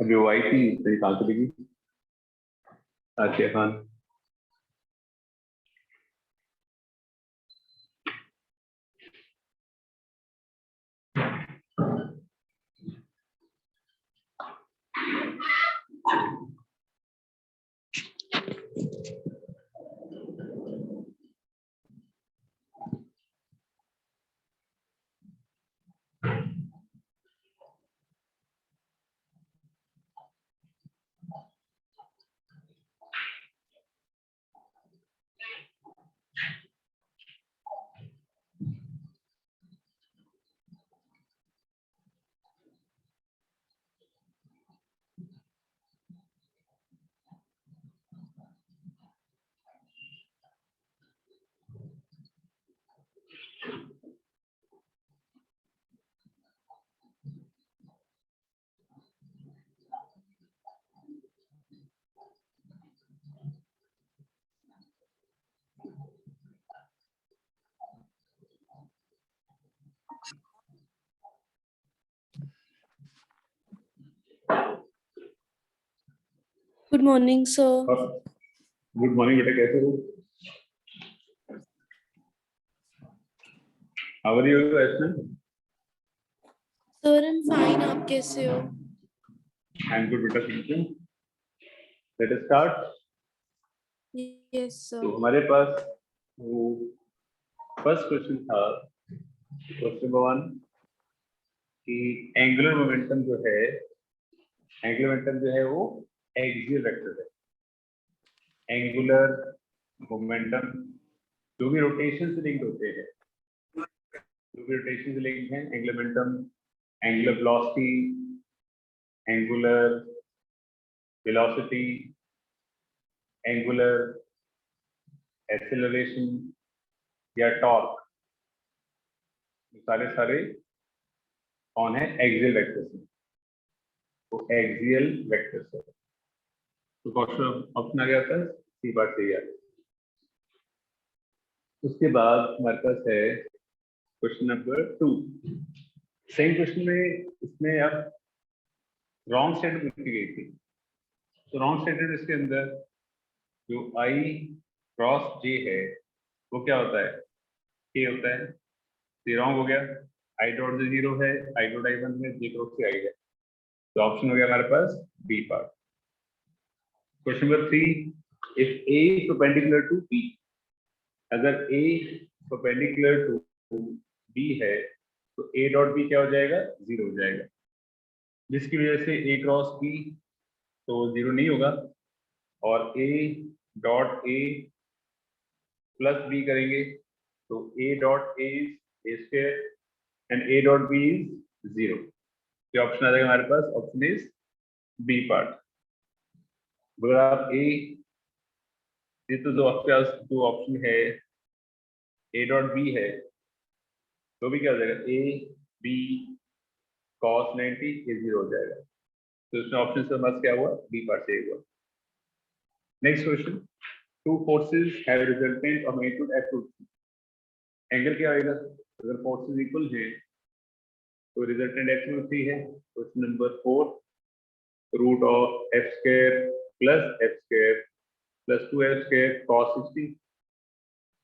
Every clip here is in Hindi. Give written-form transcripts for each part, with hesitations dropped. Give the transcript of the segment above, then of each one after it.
अभी वो आई थी तो निकाल के देगी Asiya Khan. Good morning sir. Good morning बेटा, कैसे हो? How are you Aston? Sir I am fine, आप कैसे हो? आई एम गुड बेटा, thank you. Let us start. Yes तो सर। हमारे पास वो फर्स्ट क्वेश्चन था, क्वेश्चन नंबर 1 कि एंगुलर मोमेंटम जो है, एंगुलर मोमेंटम जो है वो एक्सियल वेक्टर है। एंगुलर मोमेंटम जो भी रोटेशन से लिंक होते हैं, जो भी रोटेशन से लिंक हैं, angular momentum, angular velocity, angular velocity, angular acceleration या टॉर्क, सारे सारे कौन है? एक्सियल वेक्टर्स हैं। तो एक्सियल वेक्टर्स है। तो ऑप्शन आ गया था सी बार सही है। उसके बाद हमारे पास है क्वेश्चन नंबर 2। सेम क्वेश्चन में इसमें अब रॉन्ग स्टेटमेंट लिखी गई थी। तो रॉन्ग स्टेटमेंट इसके अंदर जो आई क्रॉस जे है वो क्या होता है? के होता है। ये रॉन्ग हो गया। आई डॉट जे 0 है, आई डॉट आई 1 है, जे क्रॉस से आई है। तो ऑप्शन हो गया हमारे पास B part. Question number 3, if A perpendicular to B, अगर ए परपेंडिकुलर टू बी है तो ए डॉट बी क्या हो जाएगा? 0 हो जाएगा, जिसकी वजह से ए क्रॉस बी तो 0 नहीं होगा, और A dot A plus B करेंगे तो A dot A is A square and A dot B is 0। ये ऑप्शन आ जाएगा हमारे पास, ऑप्शन इज बी पार्ट। अगर आप ए, ये तो जो आपके पास जो ऑप्शन है ए डॉट बी है, तो भी क्या हो जाएगा? ए बी cos 90 ये 0 हो जाएगा। तो इसमें ऑप्शन से हमारा क्या हुआ? बी पार्ट से हुआ। Next question, two forces have resultant of magnitude F two, angle क्या आएगा? अगर फोर्सेस इक्वल है तो रिजल्टेंट एफ में 3 है। Question number 4, root of F square plus F square plus 2 F square cos 60।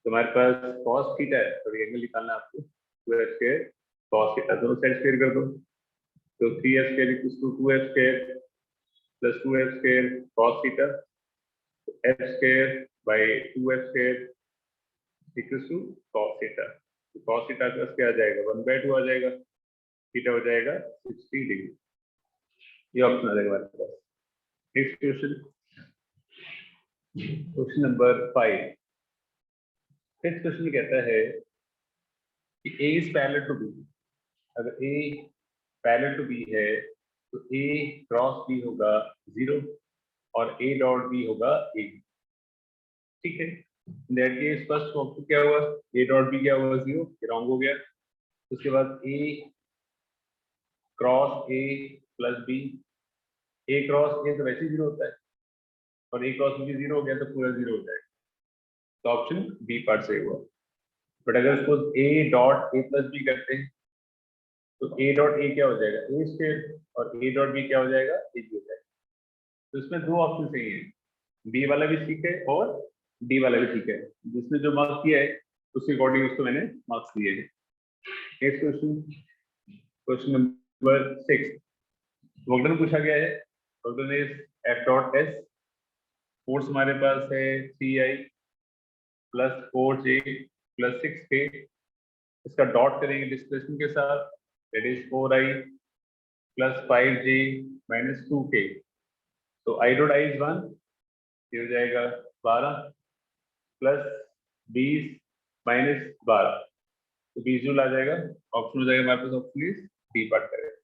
तो हमारे पास cos थीटा है, तो एंगल निकालना है आपको। 2 एफ स्क्वायर cos थीटा, दोनों साइड स्क्वायर कर दो। तो 3 F square equals to 2 F square plus 2 F square cos theta, F square by 2 F square equals to cos theta. तो cos थीटा का क्या आ जाएगा? 1/2 आ जाएगा, थीटा हो जाएगा 60 डिग्री। ये ऑप्शन आ जाएगा हमारे पास। Next question, question number 5। Fifth question में कहता है कि A is parallel to B। अगर A पैरेलल टू B है तो A क्रॉस B होगा 0 और A डॉट B होगा 1। ठीक है, दैट केस फर्स्ट ऑप्शन क्या हुआ? A डॉट B क्या हुआ? 0, ये रॉन्ग हो गया। उसके बाद A cross A plus B, A cross A तो वैसे ही 0 होता है, और A क्रॉस B 0 हो गया तो पूरा 0 हो जाएगा। तो ऑप्शन बी पार्ट से हुआ। बट अगर suppose A dot A plus B करते हैं तो ए डॉट ए क्या हो जाएगा, ए स्क्वायर, और ए डॉट बी क्या हो जाएगा, ए बी हो जाएगा। तो इसमें दो ऑप्शन सही है, बी वाला भी ठीक है और डी वाला भी ठीक है। जिसने जो मार्क्स दिया है उसके अकॉर्डिंग उसको मैंने मार्क्स दिए हैं। Next question, question number 6, work done पूछा गया है। Work done is F dot S, force हमारे पास है 3i plus 4j plus 6k, इसका डॉट करेंगे डिस्प्लेसमेंट के साथ, that is 4i plus 5j minus 2k। तो i डॉट i इज 1, ये हो जाएगा 12 प्लस 20 माइनस 12, तो 20 जूल आ जाएगा। ऑप्शन हो जाएगा हमारे पास, ऑप्शन इज डी पार्ट करेगा।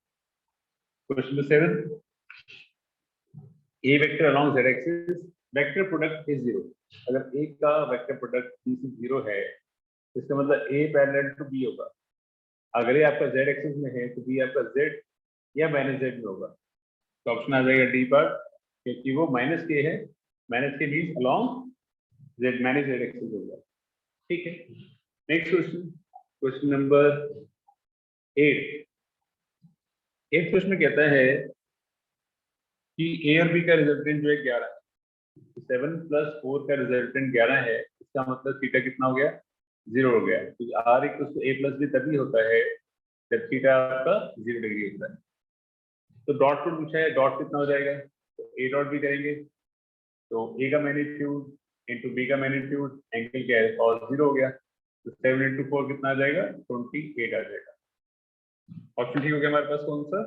Question number 7, A vector along z axis, vector product is 0। अगर ए का वेक्टर प्रोडक्ट बी से 0 है, इसका मतलब ए पैरेलल टू बी होगा। अगर ये आपका z एक्सिस में है तो बी आपका z या माइनस z में होगा। तो ऑप्शन आ जाएगा डी पार्ट, क्योंकि वो माइनस के है, माइनस के means along z minus z axis होगा। ठीक है, नेक्स्ट क्वेश्चन, क्वेश्चन नंबर 8। एक क्वेश्चन कहता है कि ए और बी का रिजल्टेंट जो है 11 है, 7 प्लस 4 का रिजल्टेंट 11 है, इसका मतलब थीटा कितना हो गया, 0 हो गया। क्योंकि R equal to A plus B तभी होता है जब थीटा आपका 0 डिग्री होता है। तो डॉट पर पूछा है, डॉट कितना हो जाएगा, तो ए डॉट भी करेंगे, तो ए का मैग्नीट्यूड इंटू बी का मैग्नीट्यूड, एंगल क्या है, और 0 हो गया, तो 7 इंटू 4 कितना आ जाएगा, 28 आ जाएगा। ऑप्शन ठीक हो गया हमारे पास, कौन सा,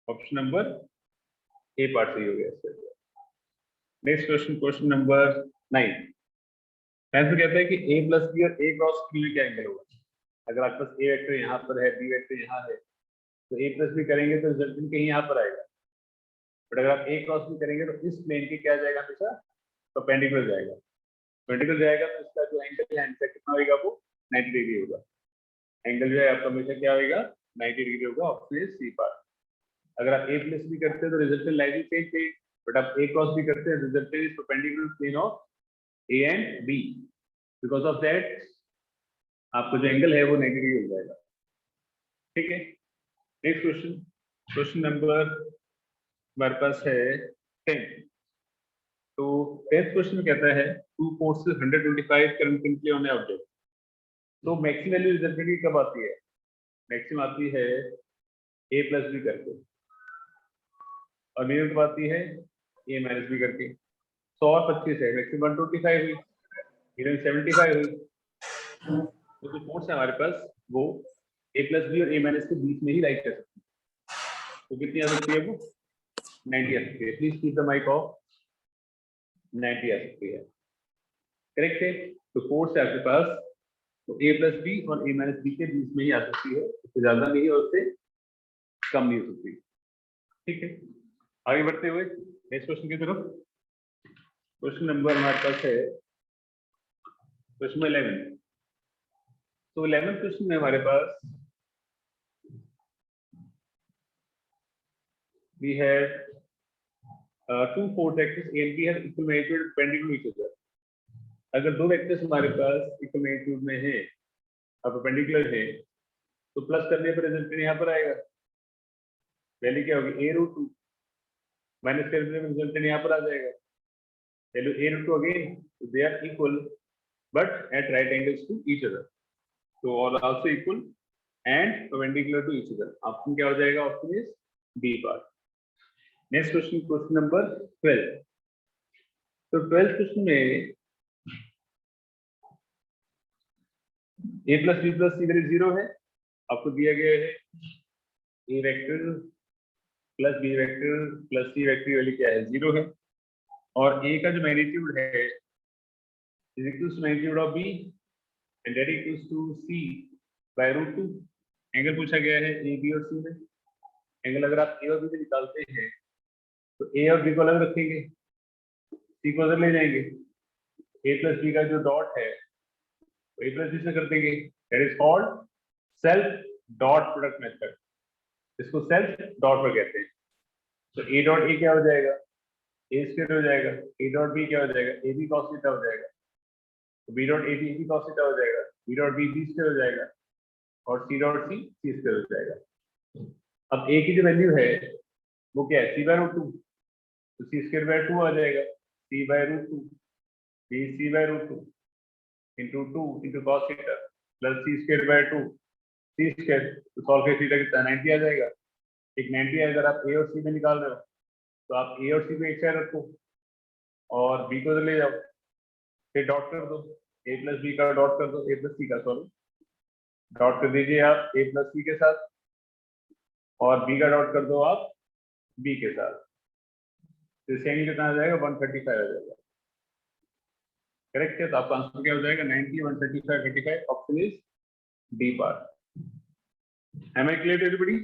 ऑप्शन नंबर ए पार्ट सही हो गया। Next question, question number 9। Answer कहता है कि a प्लस बी और a क्रॉस b में क्या एंगल होगा। अगर आपके पास a वेक्टर यहाँ पर है, b वेक्टर यहाँ है, तो a प्लस बी करेंगे तो रिजल्टेंट कहीं यहाँ पर आएगा। बट अगर आप a क्रॉस b करेंगे तो इस प्लेन के क्या जाएगा, हमेशा परपेंडिकुलर जाएगा। परपेंडिकुलर जाएगा तो इसका जो एंगल है कितना होगा, वो 90 डिग्री होगा। एंगल जो है आपका हमेशा क्या होगा, 90 डिग्री होगा। Option is C part. अगर आप a प्लस बी करते हैं तो रिजल्टेंट लाइक सेम थे, बट आप a क्रॉस b करते हैं, resultant is perpendicular plane of a and b, because of that आपका जो एंगल है वो 90 डिग्री हो जाएगा। ठीक है, नेक्स्ट क्वेश्चन, क्वेश्चन नंबर हमारे पास है 10। तो 10th क्वेश्चन में कहता है two forces 125 currently on A object. तो मैक्सिमम वैल्यू रिजल्टेंट की कब आती है, मैक्सिमम आती है a प्लस बी करके, और मिनिमम कब आती है a माइनस बी करके। 100 और 25 है, मैक्सिमम 125 हुई, मिनिमम 75 हुई। तो जो फोर्स है हमारे पास वो a प्लस बी और a माइनस के बीच में ही राइट कर सकते हैं। तो कितनी आ सकती है, वो 90 आ सकती है। Please keep the mic off, 90 आ सकती है, करेक्ट है। तो फोर्स है आपके पास, तो a प्लस बी और a माइनस बी के बीच में ही आ सकती है, उससे ज्यादा नहीं और उससे कम नहीं हो सकती। ठीक है, आगे बढ़ते हुए नेक्स्ट क्वेश्चन की तरफ। क्वेश्चन नंबर हमारे पास है क्वेश्चन 11। तो 11th क्वेश्चन में हमारे पास we had two force vectors A and B have equal magnitude depending on each other। अगर दो वेक्टर्स हमारे पास इक्वल मैग्नीट्यूड में है और परपेंडिकुलर है, तो प्लस करने पर रिजल्टेंट यहाँ पर आएगा। वैल्यू क्या होगी, a रूट 2, माइनस करने पर रिजल्टेंट यहाँ पर आ जाएगा। Value a root 2 again, they are equal but at right angles to each other, तो और also equal and perpendicular to each other. Option क्या हो जाएगा, option is B part. Next question, question number 12। तो 12th क्वेश्चन में a plus B plus C value 0 है, आपको दिया गया है a vector plus B vector plus C vector value क्या है, 0 है, और a का जो मैग्नीट्यूड है is equals to magnitude of b and that equals to c by root 2। Angle पूछा गया है a b और c में। एंगल अगर आप a और b से निकालते हैं तो a और b को अलग रखेंगे, c को अलग ले जाएंगे, a प्लस b का जो डॉट है तो a प्लस b से कर देंगे, that is called self dot product method. इसको सेल्फ डॉट पर कहते हैं। तो a डॉट a क्या हो जाएगा, a स्क्वायर हो जाएगा, a डॉट b क्या हो जाएगा, a b cos थीटा हो जाएगा, तो b dot a b cos theta हो जाएगा, b डॉट b स्क्वायर हो जाएगा, और c डॉट c स्क्वायर हो जाएगा। अब a की जो वैल्यू है वो क्या है, c/√2, तो c²/2 आ जाएगा, c/√2 b c/√2 into 2 into cos theta plus c²/2 c², तो सॉल्व करके थीटा कितना 90 आ जाएगा। एक 90 है, अगर आप a और c में निकाल रहे हो तो आप a और c को एक साइड रखो और b को ले जाओ, फिर डॉट कर दो, a प्लस b का डॉट कर दो, a प्लस c का, सॉरी डॉट कर दीजिए आप a प्लस c के साथ और b का डॉट कर दो आप b के साथ, तो सेम कितना आ जाएगा 135 आ जाएगा। करेक्ट है, तो आपका आंसर क्या हो जाएगा 90 135 35, option is D part. Am I clear to everybody?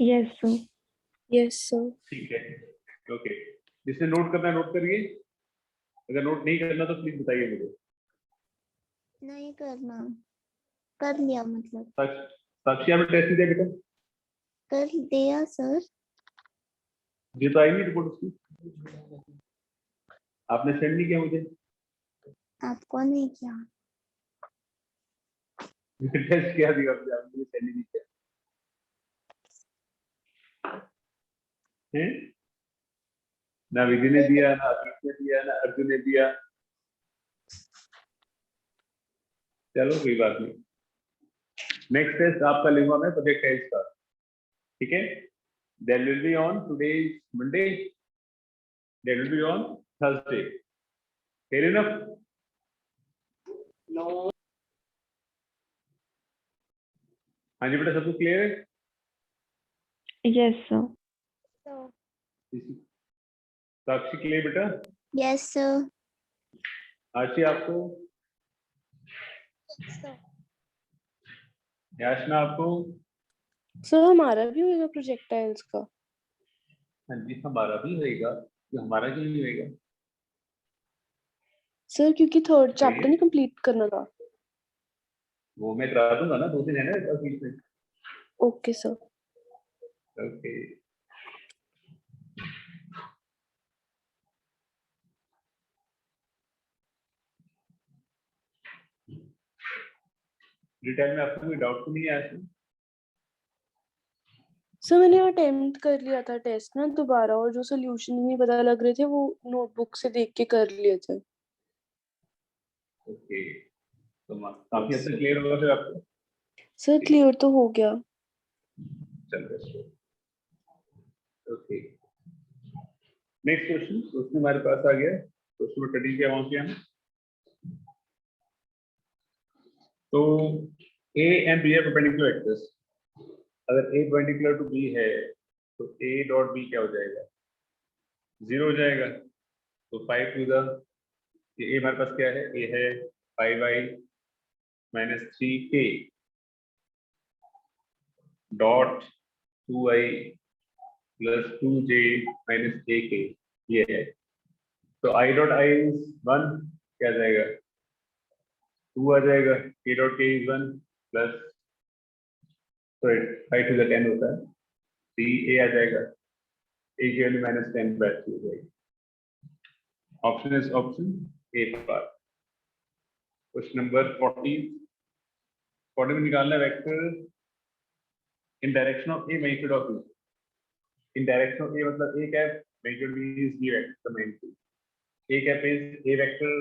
Yes, sir. Yes, sir. ठीक है, ओके। जिसने नोट करना है नोट करिए, अगर नोट नहीं करना तो प्लीज बताइए मुझे। नहीं करना, कर लिया मतलब। साक्षी आपने टेस्ट दिया बेटा? कर दिया सर। ये तो आई नहीं रिपोर्ट उसकी, आपने सेंड नहीं किया मुझे। आपको नहीं किया। टेस्ट किया दिया आपने सेंड नहीं किया है? ना विधि ने दिया, ना अतीत ने दिया, ना अर्जुन ने दिया। चलो कोई बात नहीं, नेक्स्ट टेस्ट आपका लिंगा में प्रोजेक्ट है इसका, ठीक है? That will be on today is Monday, that will be on Thursday, fair enough? No. हाँ जी बेटा, सब कुछ क्लियर है? Yes, sir. साक्षी क्लियर बेटा? Yes sir. आशी आपको? याशना आपको? सर हमारा भी होगा प्रोजेक्टाइल्स का? हाँ जी हमारा भी होएगा, तो हमारा क्यों नहीं होएगा? सर क्योंकि थर्ड बताइए। चैप्टर नहीं कंप्लीट करना था। वो मैं करा दूंगा ना, 2 दिन है ना बीच में। Okay sir. ओके, डिटेल में आपको कोई डाउट तो नहीं है आशी? सर मैंने अटेम्प्ट कर लिया था टेस्ट ना दोबारा, और जो सोल्यूशन नहीं पता लग रहे थे वो नोटबुक से देख के कर लिए थे। ओके, तो काफी हद तक क्लियर होगा फिर आपको। सर क्लियर तो हो गया। चलो ओके, नेक्स्ट क्वेश्चन हमारे पास आ गया, क्वेश्चन नंबर 13 पे पहुंच गया हम। तो A and B are perpendicular vectors, अगर A perpendicular to B है तो A डॉट B क्या हो जाएगा, 0 हो जाएगा। तो 5 टू द A हमारे पास क्या है, A है 5y minus 3k dot 2y plus 2j minus ak, ये है। तो I डॉट I इज 1 क्या आ जाएगा, 2 आ जाएगा, k dot k is 1 plus, sorry 5 to the 10 होता है, 3a आ जाएगा, a की वैल्यू माइनस 10 बाय 2 हो जाएगी। Option is option A part. Question number 40 में निकालना vector in direction of A magnitude of B. In direction of A मतलब A cap, magnitude B is B vector magnitude. A cap is A vector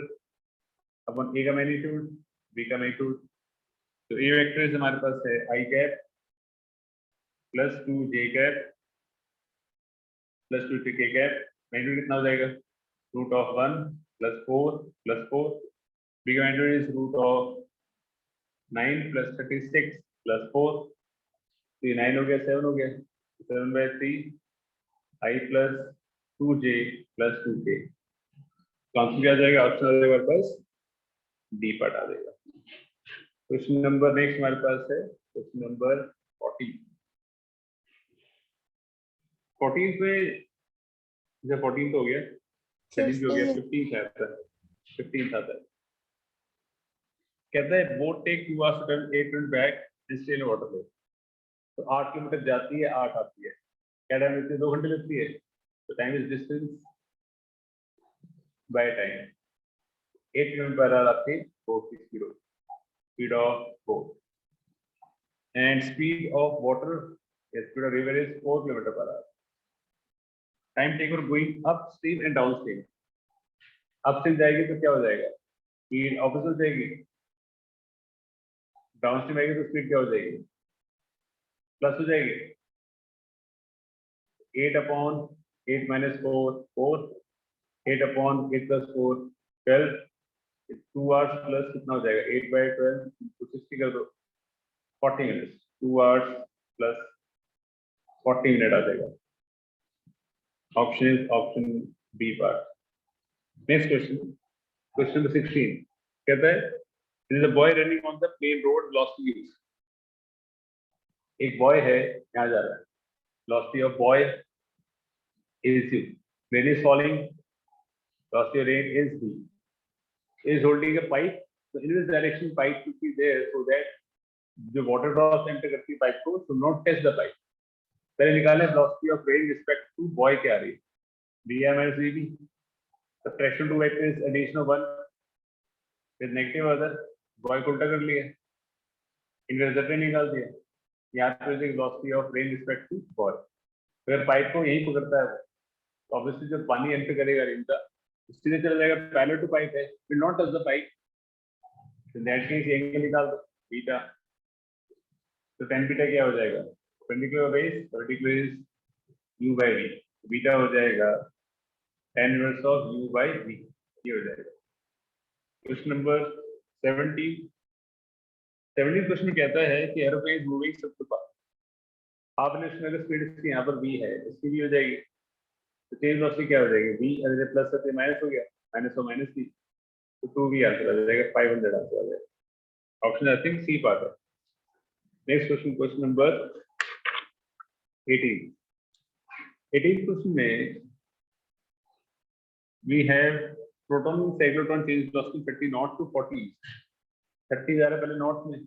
upon A का मैग्नीट्यूड, बी का मैग्नीट्यूड। तो ए वेक्टर इज हमारे पास है I cap plus 2 J cap plus 2 K cap, magnitude कितना हो जाएगा, root of 1 plus 4 plus 4। B का magnitude is root of 9 plus 36 plus 4, तो ये 9 हो गया, 7 हो गया, 7/3 आई plus 2j plus 2k। Answer क्या आ जाएगा, ऑप्शन आ जाएगा हमारे पास डी पार्ट आ जाएगा। क्वेश्चन नंबर नेक्स्ट हमारे पास है क्वेश्चन नंबर 40। 14 में, जब 14 तो हो गया, 13 हो गया, 15 आता है, 15 आता है। कहता है boat take 2 hours to turn 8 minutes back and stay in water flow। तो 8 किलोमीटर जाती है, 8 आती है, क्या टाइम लेती है, 2 घंटे लेती है। तो time is distance by time, 8 kilometre per hour आपकी बोट की speed of boat. and speed of water, yes, speed of river is 4 km per hour. Time taken going upstream and downstream. Upstream जाएगी तो क्या हो जाएगा, स्पीड ऑपोजिट हो जाएगी, डाउनस्ट्रीम आएगी तो स्पीड क्या हो जाएगी, प्लस हो जाएगी। 8/8 - 4 4, 8/8 + 4 12, 2 hours प्लस कितना हो जाएगा, 8/12 तो 60 कर दो, 40 मिनट्स, 2 hours प्लस 40 मिनट आ जाएगा। Option is option B part. Next question, question number 16 कहता है there is a boy running on the plain road, velocity is, एक बॉय है यहाँ जा रहा है, velocity of boy is u, rain is falling, velocity of rain is v, is holding a pipe, so in this direction pipe should be there so that जो water drops enter करती है पाइप को should not touch the pipe। पहले निकाले velocity of rain respect to boy क्या आ रही है, vi minus vb, subtraction to vector is addition of 1 with negative other, boy को उल्टा कर लिया, इन्वर्स निकाल दिया, यहाँ पे velocity of rain respect to boy. अगर पाइप को यही पकड़ता है तो ऑब्वियसली जो पानी एंटर करेगा रेन का सीधे चला जाएगा, पैरेलल टू पाइप है, will not touch the pipe, तो दैट मींस एंगल निकाल दो बीटा, तो tan बीटा क्या हो जाएगा, perpendicular base vertical is u by v, beta हो जाएगा tan inverse of u by v, ये हो जाएगा। क्वेश्चन नंबर 17 क्वेश्चन कहता है कि एरोप्लेन मूविंग सबसे फास्ट, आपने इसमें अगर स्पीड इसकी यहाँ पर v है, इसकी भी हो जाएगी, तो चेंज वेलोसिटी क्या हो जाएगी, v अगर प्लस से माइनस हो गया, माइनस और माइनस थी तो 2v आंसर आ जाएगा, 500 आंसर आ जाएगा। Option I think C part है। Next question, question number 18 question में we have proton cyclotron change velocity 30 not to 40, 30 जा रहा है पहले नॉर्थ में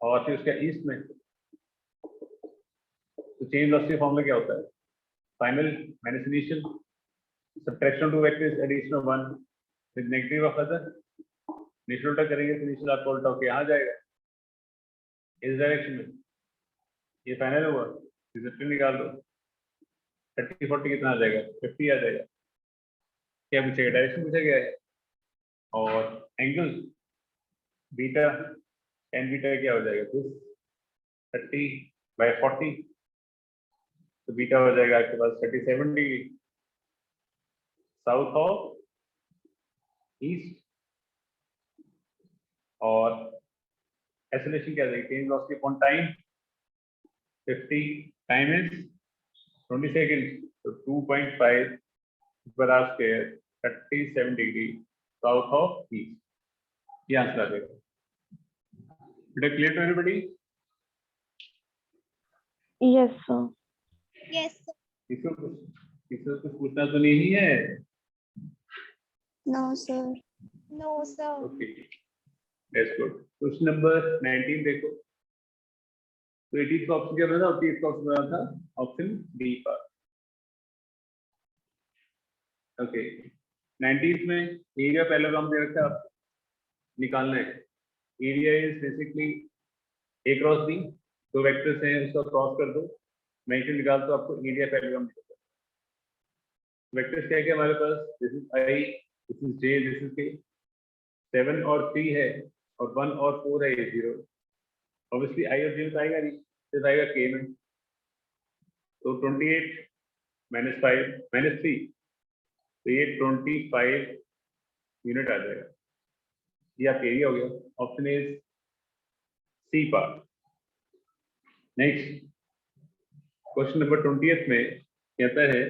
और फिर उसका ईस्ट में, तो चेंज वेलोसिटी फॉर्मूला क्या होता है, final minus initial, subtraction to vector is addition of 1 with negative of other, initial उल्टा करेंगे तो इनिशियल आपका उल्टा होकर यहाँ जाएगा इस डायरेक्शन में, ये फाइनल हुआ, रिजल्ट निकाल दो, 30 40 कितना आ जाएगा, 50 आ जाएगा। क्या पूछेगा, डायरेक्शन पूछा गया है, और एंगल बीटा tan बीटा क्या हो जाएगा, दिस 30/40, तो बीटा हो जाएगा आपके पास 37 डिग्री साउथ ऑफ ईस्ट, और एक्सेलरेशन क्या जाएगी, change velocity upon time, 50 time is 20 second, तो 2.5 per hour square 37 degree south of east, ये आंसर आ जाएगा। Clear to everybody? Yes, sir. Yes, sir. किसी को कुछ पूछना तो नहीं है? No, sir. No, sir. Okay, that's good. Question number 19 देखो, तो 18 का ऑप्शन क्या बना था, 18 का ऑप्शन बना था ऑप्शन डी पर। ओके, 19 में एरिया पहले काम दे रखा है, आपको निकालना है। Area is basically a cross b, दो वेक्टर्स हैं उसको क्रॉस कर दो, मैग्नीट्यूड निकाल दो, आपको एरिया पहले काम मिलेगा। वेक्टर्स क्या क्या हमारे पास, this is i, this is j, this is k, 7 और 3 है और 1 और 4 है, ये 0, ऑब्वियसली i और j में आएगा नहीं, फिर आएगा k में, तो 28 - 5 - 3, तो ये 25 यूनिट आ जाएगा, ये आपका एरिया हो गया। Option is C part. Next question number 20 में कहता है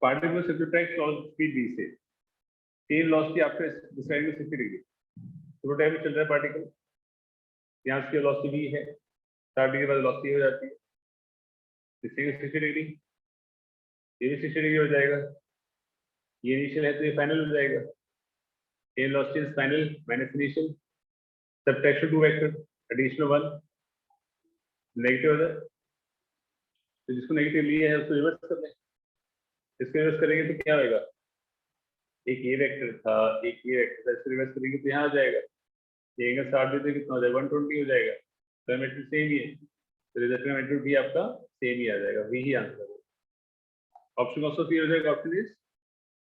पार्टिकल सब्ट्रैक्ट स्पीड v से, सेम वेलोसिटी आपका डिस्क्राइब में 60 डिग्री, थ्रू टाइम में चल रहा है पार्टिकल, यहाँ से वेलोसिटी v है, 60 डिग्री बाद वेलोसिटी हो जाती है, इससे 60 डिग्री, ये भी 60 डिग्री हो जाएगा, ये इनिशियल है तो ये फाइनल हो जाएगा, Tan velocity is final minus initial, subtraction 2 vector, additional 1, negative other, तो जिसको नेगेटिव लिए है उसको रिवर्स कर लें, इसको रिवर्स करेंगे तो क्या होगा, एक ये वेक्टर था, एक ये वेक्टर था, इसको रिवर्स करेंगे तो यहाँ आ जाएगा, ए का स्टार्ट देते कितना हो जाएगा 120 हो जाएगा, तो मैट्रिक्स सेम ही है, तो रिजल्ट में मैट्रिक्स भी आपका सेम ही आ जाएगा, वही ही आंसर है। ऑप्शन ऑल्सो सी हो जाएगा, option is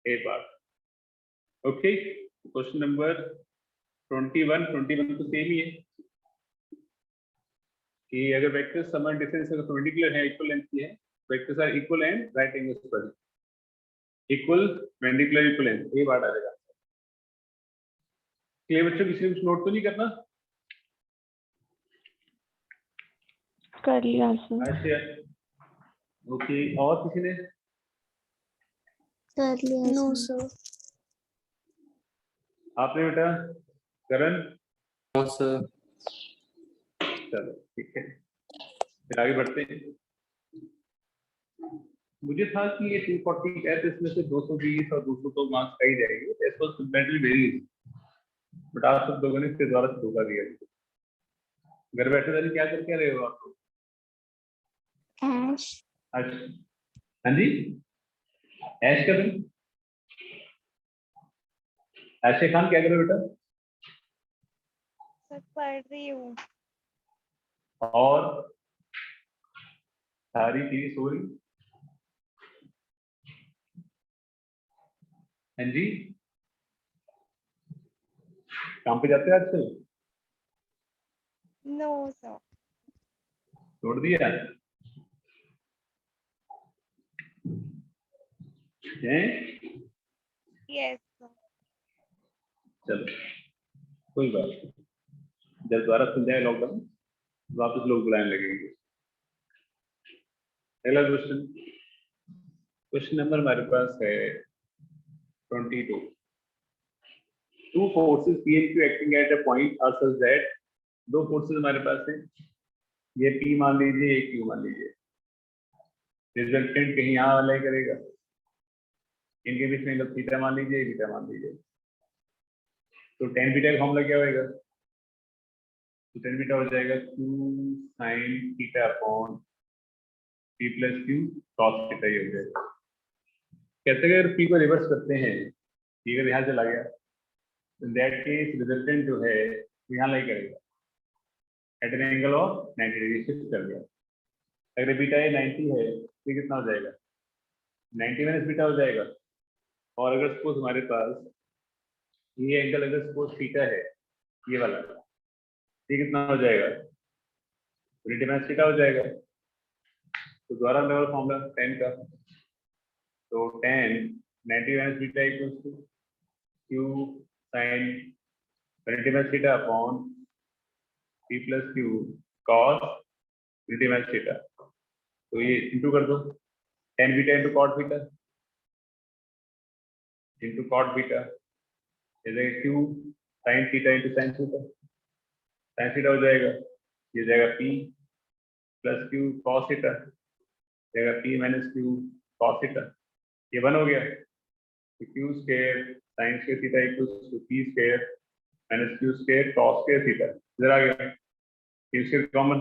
A part. Okay, question number 21 तो सेम ही है कि अगर वेक्टर्स समान डिस्टेंस अगर परपेंडिकुलर है, इक्वल लेंथ की है, vectors are equal and right angles पर इक्वल परपेंडिकुलर इक्वल लेंथ, ये बात आ जाएगा। क्लियर बच्चों, किसी ने कुछ नोट तो नहीं करना? कर लिया सर। अच्छा, ओके, और किसी ने? कर लिया नो सर। सर। आपने बेटा? करण? हाँ सर। चलो ठीक है, फिर आगे बढ़ते हैं। मुझे था कि ये 240 है तो इसमें से 220 और 200 तो मार्क्स आ ही जाएंगे, it was comparatively very easy, but आप सब लोगों ने फिर दोबारा से धोखा दिया। घर बैठे बैठे क्या करके रहे हो आप लोग? ऐश। अच्छा, हाँ जी, ऐश कर रहे हो? ऐशे खान क्या कर रहे हो बेटा? सर पढ़ रही हूँ। और सारी चीज सो रही? हाँ जी, काम पे जाते हैं आजकल? No sir. छोड़ दिया हैं? Yes sir. चलो कोई बात नहीं, जब दोबारा खुल जाए लॉकडाउन वापस लोग बुलाने लगेंगे। अगला क्वेश्चन, क्वेश्चन नंबर हमारे पास है 22। Two forces P and Q acting at a point are such that, दो फोर्सेस हमारे पास हैं, ये P मान लीजिए, एक Q मान लीजिए, रिजल्टेंट कहीं यहाँ वाला ही करेगा, इनके बीच में एंगल थीटा मान लीजिए, बीटा मान लीजिए, तो tan बीटा का फॉर्मूला क्या होगा? तो tan बीटा हो जाएगा q sin theta upon p plus q cos theta, ये हो जाएगा। कहते हैं अगर p को रिवर्स करते हैं, p अगर यहाँ चला गया, इन दैट केस रिजल्टेंट जो है यहाँ लाई करेगा at an angle of 90 degree shift कर दिया। अगर बीटा ये 90 है तो कितना हो जाएगा? 90 माइनस बीटा हो जाएगा। और अगर सपोज हमारे पास ये एंगल अगर सपोज थीटा है, ये वाला, ये कितना हो जाएगा? 90 माइनस थीटा हो जाएगा। तो दोबारा मैं फॉर्मूला tan का, तो tan 90 minus beta equals to q sin 90 minus theta upon p plus q cos 90 minus theta. तो ये इंटू कर दो, tan beta into cot beta into cot beta, ये जाएगा q sin theta into sin theta, sin theta हो जाएगा, ये जाएगा p plus q cos theta, जाएगा p minus q cos theta, ये 1 हो गया। तो q square sin square theta equals to p square minus q square cos square theta, इधर आ गया q square common,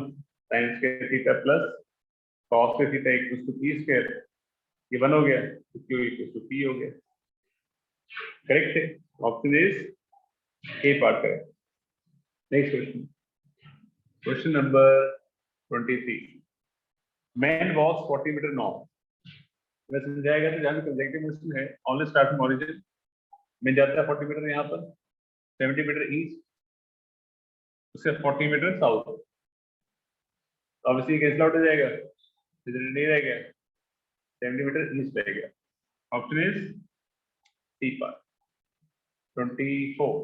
sin square theta plus cos square theta equals to p square, ये 1 हो गया, तो q इक्वल्स टू p हो गया। करेक्ट है, option is A part correct. Next question, question number 23। Man walks 40 metre north, मैं समझाएगा तो जहाँ भी कंजक्टिव मोशन है ऑनली स्टार्ट फ्रॉम ओरिजिन में जाता है 40 मीटर यहाँ पर, 70 मीटर ईस्ट, उससे 40 metre south, obviously cancel out हो जाएगा, रिजल्ट नहीं रह गया, 70 मीटर ईस्ट रह गया। Option is C part. 24,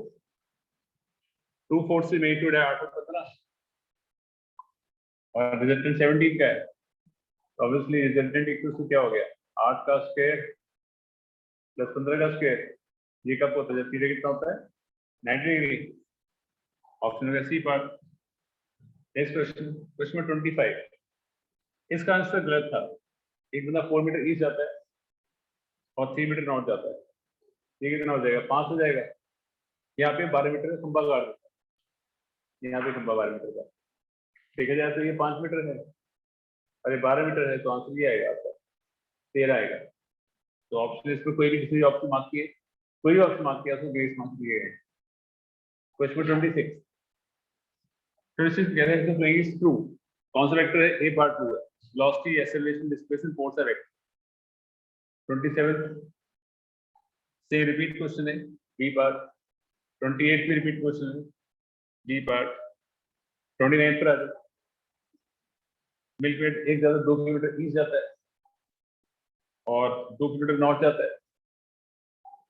two forces magnitude है 8 और 15 और रिजल्टेंट 17 का है, ऑब्वियसली रिजल्टेंट इक्वल टू क्या हो गया? 8 का स्क्वायर प्लस 15 का स्क्वायर, ये कब होता है? जब थीटा कितना होता है? 90 डिग्री। ऑप्शन होगा C part. Next question, question number 25। इसका आंसर गलत था, एक बंदा 4 मीटर ईस्ट जाता है और 3 मीटर नॉर्थ जाता है, ये कितना हो जाएगा? 5 हो जाएगा। यहाँ पे 12 मीटर का खंबा गाड़ देता है, यहाँ पे खंबा 12 मीटर का, देखा जाए तो ये 5 मीटर है और ये 12 मीटर है, तो आंसर ये आएगा आपका 13 आएगा। तो ऑप्शन इसमें कोई भी किसी ऑप्शन मार्क किए, कोई भी ऑप्शन मार्क किया तो ग्रेस मार्क्स दिए गए। क्वेश्चन 26 कहते हैं तो इज ट्रू। कौन सा वेक्टर है? ए बार ट्रू है। वेलोसिटी, एक्सेलरेशन, डिस्प्लेसमेंट कौन सा वेक्टर? 27 से रिपीट क्वेश्चन है बी पार्ट। 28 भी रिपीट क्वेश्चन है बी पार्ट। 29 पर आ जाओ। मिल्क वेट एक ज्यादा 2 किलोमीटर ईस्ट जाता है और 2 किलोमीटर नॉर्थ जाता है।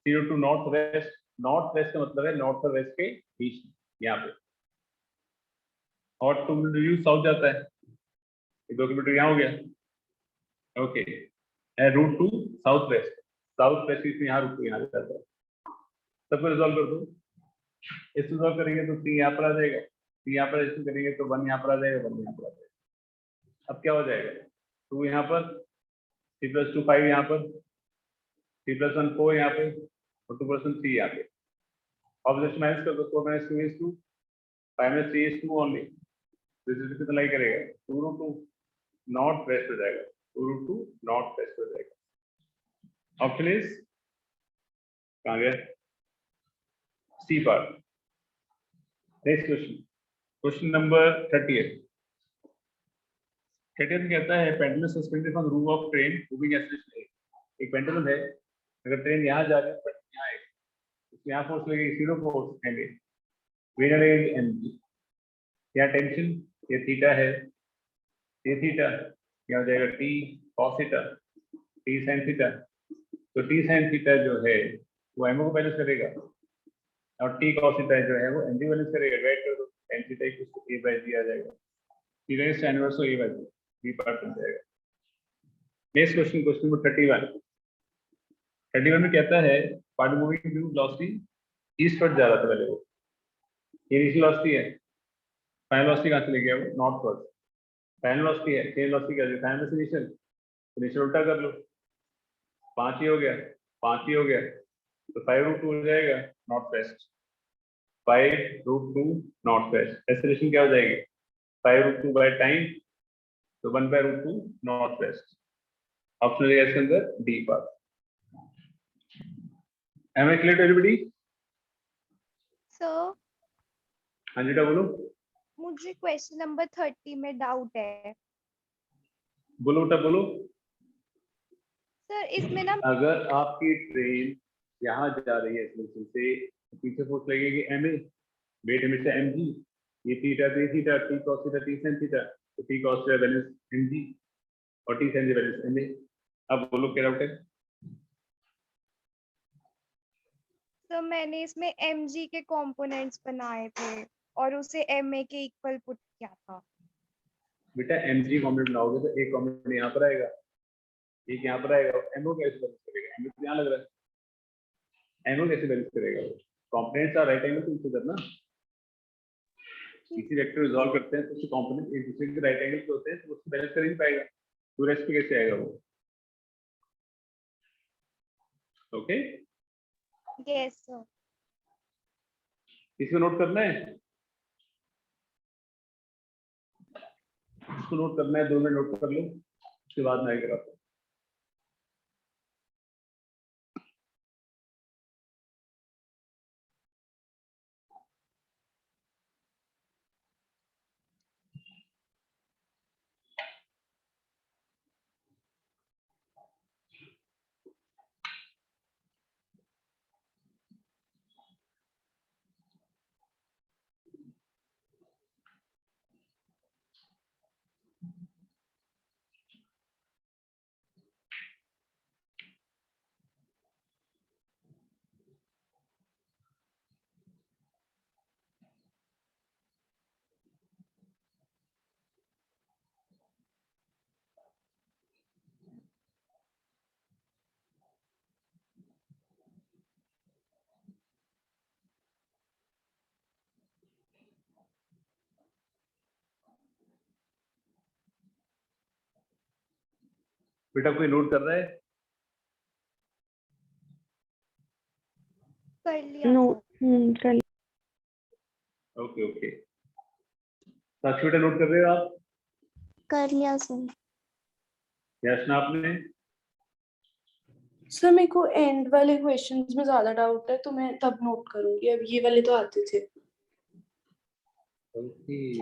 0 to north west. North west का मतलब है नॉर्थ और वेस्ट के बीच में, यहाँ पे। और 2 किलोमीटर साउथ जाता है, 2 किलोमीटर यहाँ हो गया। Okay, root two south west. South west इसमें यहाँ रूट टू यहाँ जाता है। सबको रिजॉल्व कर दो। इसको रिजॉल्व करेंगे तो 3 यहाँ पर आ जाएगा, 3 यहाँ पर इसको करेंगे तो 1 यहाँ पर आ जाएगा, 1 यहाँ पर आ जाएगा। अब क्या हो जाएगा? 2 यहाँ पर, 3 + 2 5 यहाँ पर, 3 + 1 4 यहाँ पे और 2 + 1 3 यहाँ पे। ऑब्जेक्ट माइनस कर दो। 4 - 2 is 2, 5 - 3 is 2 only. This is कितना लाई करेगा? 2√2 नॉर्थ वेस्ट हो जाएगा। 2√2 नॉर्थ वेस्ट हो जाएगा। ऑप्शन इज कहाँ गया? C part. Next question, question number 38 कहता है pendulum suspended on roof of train moving acceleration A. एक पेंडुलम है, अगर ट्रेन यहाँ जा रही है पर यहाँ है, इसमें यहाँ फोर्स लगेगी 0 फोर्स एंड वेन लगेगी mg। यहाँ टेंशन ये थीटा है, ये थीटा, यहाँ हो जाएगा t cos theta, t sin theta. तो t sin थीटा जो है वो mो को बैलेंस करेगा और t cos थीटा जो है वो mg बैलेंस करेगा। राइट कर दो, tan theta a by g आ जाएगा। t raised to inverse a by g, b part बन जाएगा। नेक्स्ट क्वेश्चन, क्वेश्चन नंबर 31 में कहता है part moving due velocity eastward जा रहा था पहले वो, ये इनिशियल वेलोसिटी है। फाइनल वेलोसिटी कहाँ चले गया वो? नॉर्थवर्ड। फाइनल वेलोसिटी है, फाइनल वेलोसिटी क्या है? फाइनल से इनिशियल, इनिशियल उल्टा कर लो। 5 ही हो गया, 5 ही हो गया, तो 5√2 हो जाएगा north west. 5√2 north west. Acceleration क्या हो जाएगी? 5√2 बाय टाइम, तो 1/√2 नॉर्थ वेस्ट। ऑप्शन रहेगा इसके अंदर D part. Am I clear to everybody? Sir हाँ जी, बोलो मुझे क्वेश्चन नंबर 30 में डाउट है। बोलो बेटा बोलो। सर इसमें ना अगर आपकी ट्रेन यहाँ जा रही है एक्सेलरेशन से, तो पीछे फोर्स लगेगी ma, वेट हमेशा mg। ये थीटा तो ये theta, t cos theta t sin theta, तो t cos theta balance mg और t sin बैलेंस ma। अब बोलो क्या डाउट है? सर मैंने इसमें mg के कंपोनेंट्स बनाए थे और उसे ma के इक्वल पुट किया था। बेटा mg कॉम्पोनेंट बनाओगे तो एक कॉम्पोनेंट यहाँ पर आएगा, एक यहाँ पर आएगा। mo कैसे बैलेंस करेगा? mo तो यहाँ लग रहा है, mo कैसे बैलेंस करेगा? वो components are right angle to each other ना। किसी वेक्टर रिजॉल्व करते हैं तो उसके कंपोनेंट एक दूसरे के राइट एंगल पे होते हैं, तो उसको बैलेंस कर ही नहीं पाएगा। तो रेस्ट पे कैसे आएगा वो? Okay, yes sir. इसको नोट करना है, इसको नोट करना है, 2 मिनट नोट कर लो, उसके बाद मैं कराता हूँ। बेटा कोई नोट कर रहा है? कर लिया नो सर। कर लिया। ओके ओके, साक्षी बेटा नोट कर रहे हो आप? कर लिया सर। याचना आपने? सर मेरे को एंड वाले क्वेश्चंस में ज्यादा डाउट है, तो मैं तब नोट करूंगी। अब ये वाले तो आते थे। Okay.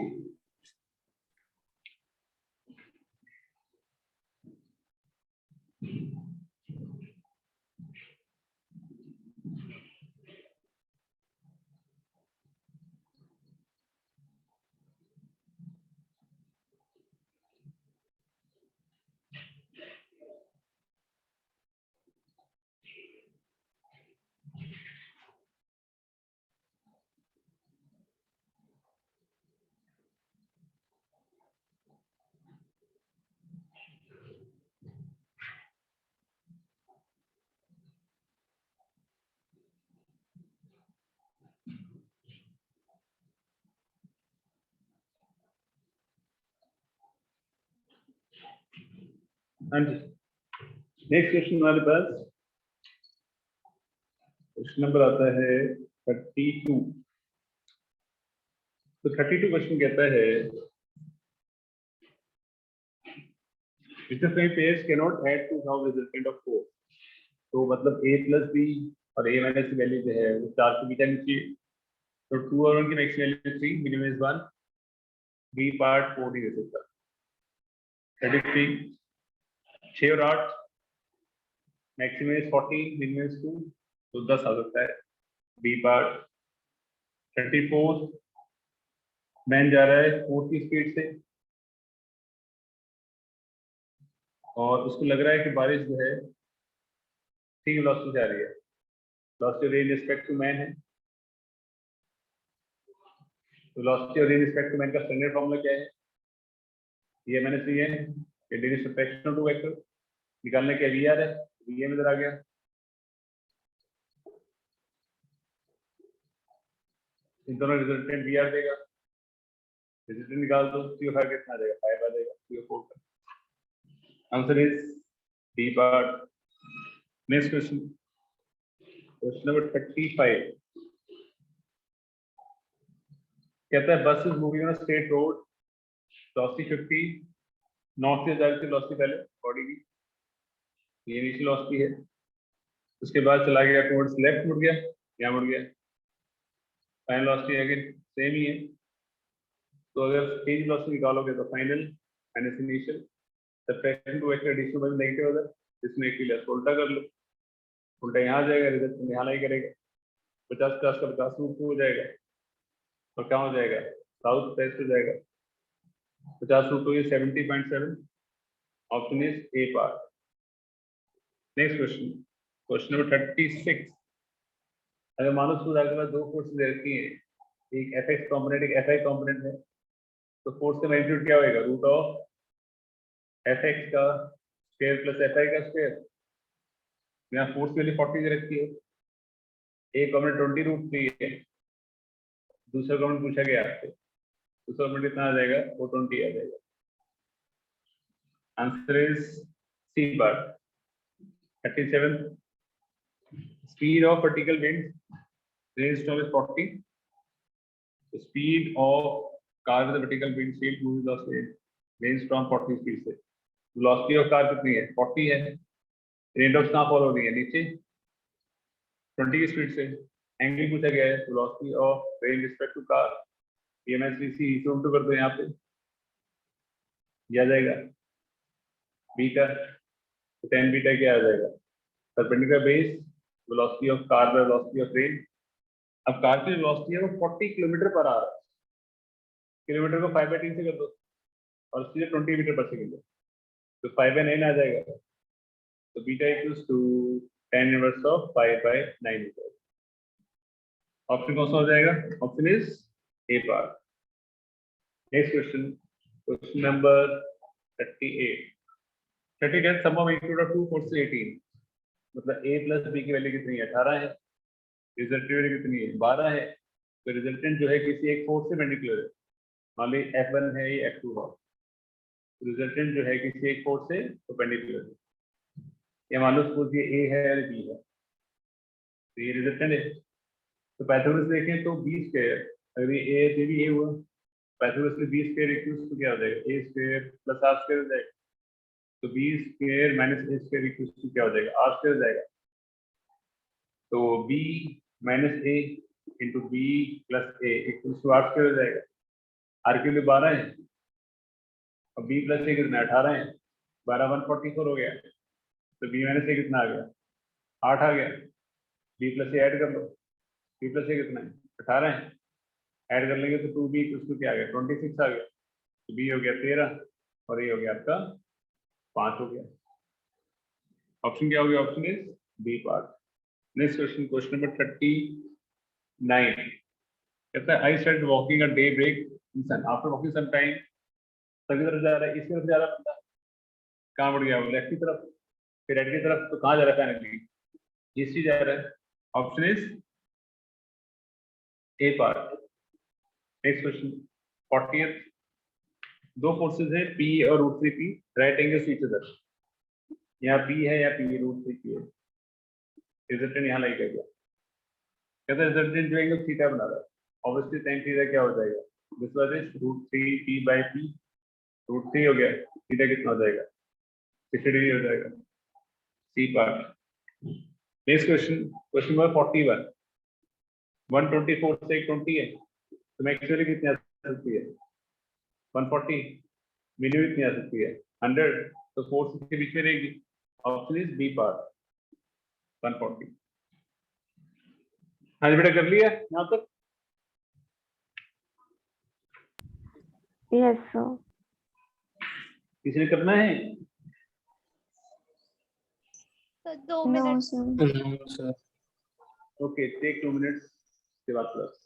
हाँ जी, नेक्स्ट क्वेश्चन हमारे पास क्वेश्चन नंबर आता है 32। तो 32 क्वेश्चन कहता है जिसमें pairs can not add to how resultant of 4। तो मतलब a प्लस बी और a माइनस की वैल्यू जो है वो 4 से बीटा नीचे। तो 2 और 1 की max value 3, minimum is 1, B part 4 नहीं दे सकता। 33 6 और 8, मैक्सिमम इज 40, मिनिमम इज 2, तो 10 आ सकता है, बी पार्ट। 34 मैन जा रहा है 4 की स्पीड से और उसको लग रहा है कि बारिश जो है 3 वेलोसिटी से आ रही है। Velocity rain respect to man है। वेलोसिटी और रेंज रिस्पेक्ट टू मैन का स्टैंडर्ड फॉर्मूला क्या है? ये मैंने सी है, ये degree subtraction of two vector निकालने के लिए है, ये इधर आ गया। इन दोनों रिजल्टेंट वी आर देगा, रिजल्टेंट निकाल दो, CO5 कितना आ जाएगा? 5 आ जाएगा। CO4 का answer is D part. Next question, question number 35 कहता है बस is moving on straight road, velocity 50, north से जाती वेलोसिटी पहले बॉडी की, ये इनिशियल वेलोसिटी है। उसके बाद चला गया टुवर्ड्स लेफ्ट, मुड़ गया, यहाँ मुड़ गया, फाइनल वेलोसिटी अगेन सेम ही है। तो अगर चेंज वेलोसिटी निकालोगे तो final minus initial, subtraction to vector addition by negative other, इसमें एक लेस उल्टा कर लो, उल्टा यहाँ आ जाएगा, रिजल्ट यहाँ नहीं करेगा, 50 का 50 रूट हो जाएगा और क्या हो जाएगा? साउथ वेस्ट हो जाएगा। 50 रूट हो 70.7, option is A part. Next question, question number 36। अगर मानो स्कूल आपके पास 2 फोर्सेस दे रखी हैं, एक fx कंपोनेंट एक fi कंपोनेंट है, तो फोर्स का मैग्नीट्यूड क्या होएगा? रूट ऑफ fx का स्क्वायर प्लस fi का स्क्वायर। यहाँ फोर्स की वैल्यू 40 दे रखी है, एक कंपोनेंट 20 रूट 3 है, दूसरा कंपोनेंट पूछा गया आपसे, दूसरा कंपोनेंट कितना आ जाएगा? वो 20 आ जाएगा। Answer is C part. 37 speed of vertical wind rainstorm is 40, the speed of car with a vertical wind shield moves the rainstorm 40 speed से। वेलोसिटी ऑफ कार कितनी है? 40 है। रेट ऑफ कहाँ फॉलो हो रही है? नीचे 20 की स्पीड से। एंगल पूछा गया है, velocity of rain respect to car, EMSVC इसे उल्टो कर दो, यहाँ पे आ जाएगा बीटा, तो tan बीटा क्या आ जाएगा? Perpendicular base velocity of car by velocity of rain. अब कार की वेलोसिटी है वो 40 किलोमीटर पर आ रहा है, किलोमीटर को 5/3 से कर दो और सीधे 20 मीटर पर सेकेंड, तो 5/9 आ जाएगा। तो beta equals to tan inverse of 5/9 metre. Option कौन सा हो जाएगा? Option is A part. Next question, question number 38। 38 sum of magnitude of 2 forces 18, मतलब a प्लस b की वैल्यू कितनी है? 18 है। रिजल्टेंट वैल्यू कितनी है? 12 है। तो रिजल्टेंट जो है किसी एक फोर्स से पेंडिकुलर है, मान ली F1 है ये F2 है, रिजल्टेंट जो है किसी एक फोर्स से परपेंडिकुलर है। या मान लो सपोज ये A है और B है, तो ये रिजल्टेंट है। तो पाइथागोरस देखें तो b स्क्वायर, अगर ये a है तो भी a हुआ, पाइथागोरस में b स्क्वायर इक्वल्स टू क्या हो जाएगा? a square plus r square हो जाएगा। तो b square minus a square equals to क्या हो जाएगा? r स्क्वायर हो जाएगा। तो b माइनस a into b plus a equals to r square हो जाएगा। आर क्यू 12 है और बी प्लस ए कितना 18 है, 12 144 हो गया, तो बी माइनस ए कितना आ गया 8 आ गया, बी प्लस ए ऐड कर लो, बी प्लस ए कितना है 18 है, ऐड कर लेंगे तो 2b उसको क्या आ गया 26 आ गया, तो बी हो गया 13 और ये हो गया आपका 5 हो गया। ऑप्शन क्या हो गया, option is B part. Next question, question number 39 कहता है I started walking a daybreak in sun after walking some time, सभी तरफ जा रहा है, इसकी तरफ जा रहा है बंदा, कहाँ बढ़ गया वो लेफ्ट की तरफ, फिर राइट की तरफ, तो कहाँ जा रहा है फाइनली ईस्ट ही जा रहा है। Option is A part. Next question 40th, दो फोर्सेस है P और √3P right angle to each other, यहाँ P है या P √3P है, रिजल्टेंट यहाँ लाइक है क्या, कहता है रिजल्टेंट जो एंगल थीटा बना रहा है, ऑब्वियसली tan थीटा क्या हो जाएगा, दिस वाज इज √3P/P, √3 हो गया, थीटा कितना हो जाएगा 60 डिग्री हो जाएगा, C part. Next question, question number 41, 124 से 120 है, तो मैक्सिमम कितनी आ सकती है 140, मिनिमम कितनी आ सकती है 100, तो फोर्स के बीच में रहेगी, ऑप्शन इज बी पार्ट 140। हाँ जी बेटा कर लिया यहाँ तक, यस सर। किसी ने करना है, तो 2 no minute. Sir. Okay take 2 minutes के बाद प्लस।